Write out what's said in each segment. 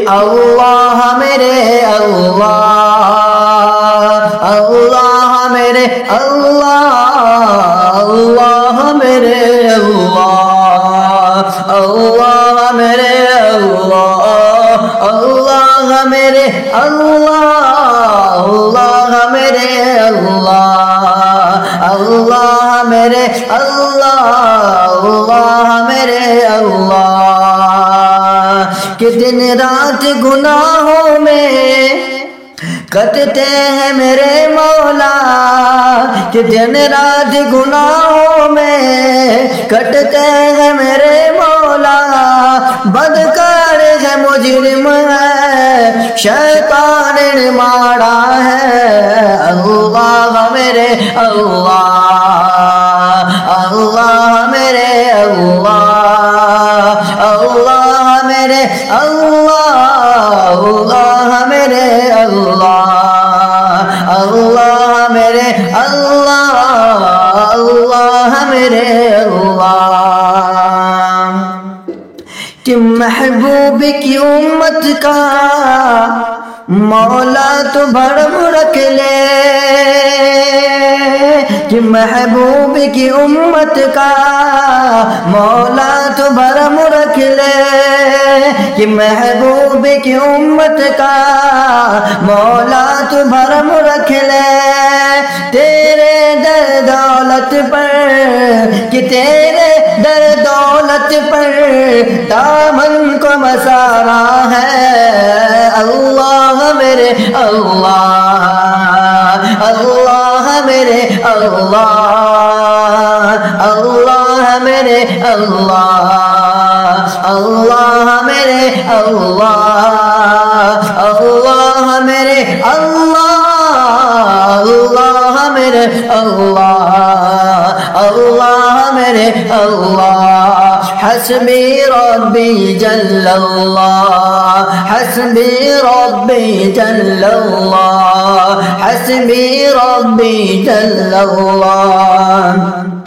اللہ میرے اللہ، اللہ میرے اللہ، اللہ میرے اللہ، اللہ میرے اللہ، اللہ میرے اللہ، اللہ میرے اللہ، اللہ میرے اللہ، اللہ میرے اللہ۔ کہ دن رات گناہوں میں کٹتے ہیں میرے مولا، کہ دن رات گناہوں میں کٹتے ہیں میرے مولا، بدکار ہے مجرم ہے شیطان نے مارا ہے، اللہ میرے اللہ، اللہ میرے اللہ، اللہ میرے اللہ، اللہ میرے اللہ، اللہ میرے اللہ، اللہ میرے اللہ۔ کہ محبوب کی امت کا مولا تو بھرم رکھ لے، کہ محبوب کی امت کا مولا تو بھرم رکھ لے، کہ محبوب کی امت کا مولا تو بھرم رکھ لے، تیرے در دولت پر، کہ تیرے در دولت پر دامن کو مسارا ہے، اللہ میرے اللہ، اللہ میرے اللہ، اللہ میرے اللہ، اللہ میرے اللہ، اللہ میرے اللہ، اللہ میرے اللہ، اللہ میرے اللہ۔ حسبی ربی جل اللہ، حسبی ربی جل اللہ، حسبی ربی جل اللہ،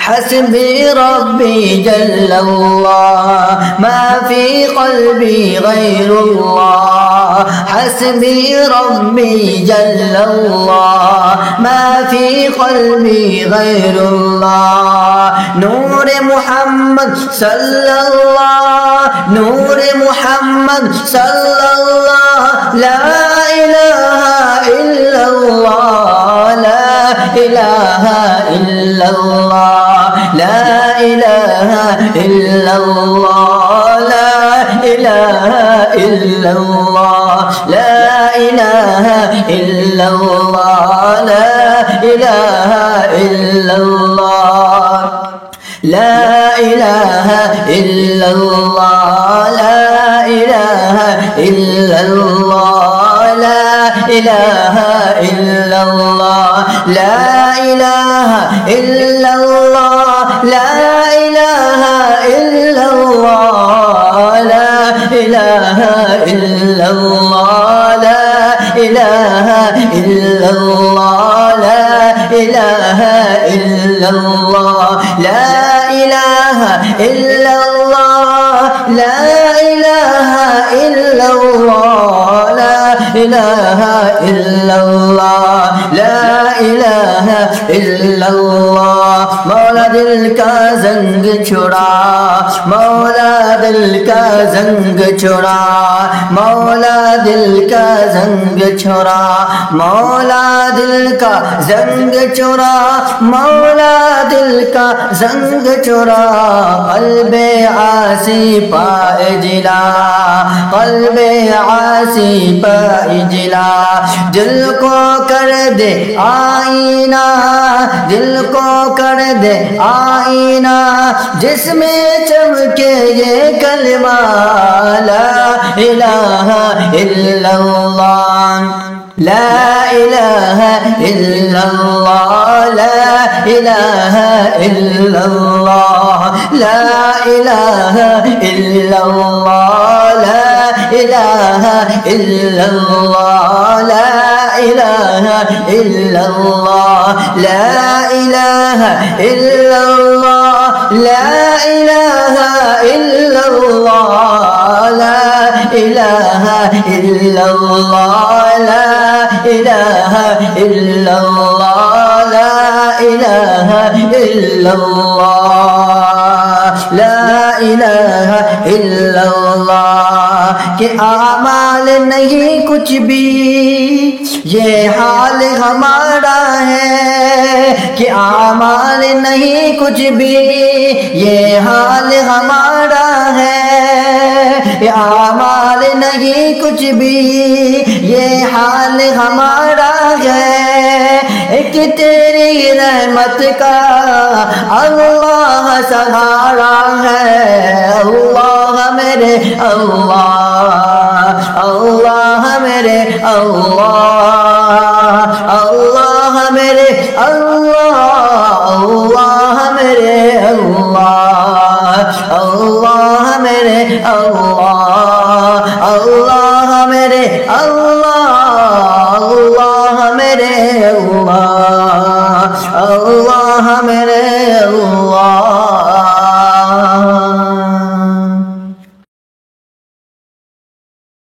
حسبی ربی جل اللہ، ما فی قلبی غیر اللہ، حسبی ربی جل اللہ، ما فی قلبی غیر اللہ۔ نور محمد صلی اللہ، نور محمد صلی اللہ، لا الہ الا اللہ، لا الہ الا اللہ، لا الہ الا اللہ، لا الہ الا اللہ، لا الہ الا اللہ، لا الہ الا اللہ، لا الہ الا اللہ، لا الہ الا اللہ، لا الہ الا اللہ، لا الہ الا اللہ، لا الہ الا اللہ، لا الہ الا اللہ، لا الہ الا اللہ، لا الہ الا اللہ، لا الہ الا اللہ، لا الہ الا اللہ، لا الہ الا اللہ، لا الہ الا اللہ۔ مولا دل کا زنگ چھڑا، مولا دل کا زنگ چھڑا، مولا دل کا زنگ چھڑا، مولا دل کا زنگ چھڑا، مولا دل کا زنگ چھڑا، قلب عاصی پائے جلا، قلب عاصی پائے جلا، دل کو کر دے آئینہ، دل کو کر دے آئینہ، جس میں چمکے یہ کلمہ، لا الہ الا اللہ، لا الہ الا اللہ، لا الہ الا اللہ، لا الہ الا اللہ، لا الہ الا اللہ، لا الہ الا اللہ، لا الہ الا اللہ، لا الہ الا اللہ، لا إله إلا الله لا إله إلا الله لا إله إلا الله لا إله إلا الله کہ اعمال نہیں کچھ بھی یہ حال ہمارا ہے کہ اعمال نہیں کچھ بھی یہ حال ہمارا ہے اعمال نہیں کچھ بھی یہ حال ہمارا ہے ایک تیری رحمت کا اللہ سہارا ہے اللہ میرے اللہ اللہ میرے اللہ اللہ میرے اللہ اللہ میرے اللہ اللہ میرے اللہ اللہ میرے اللہ اللہ میرے اللہ اللہ میرے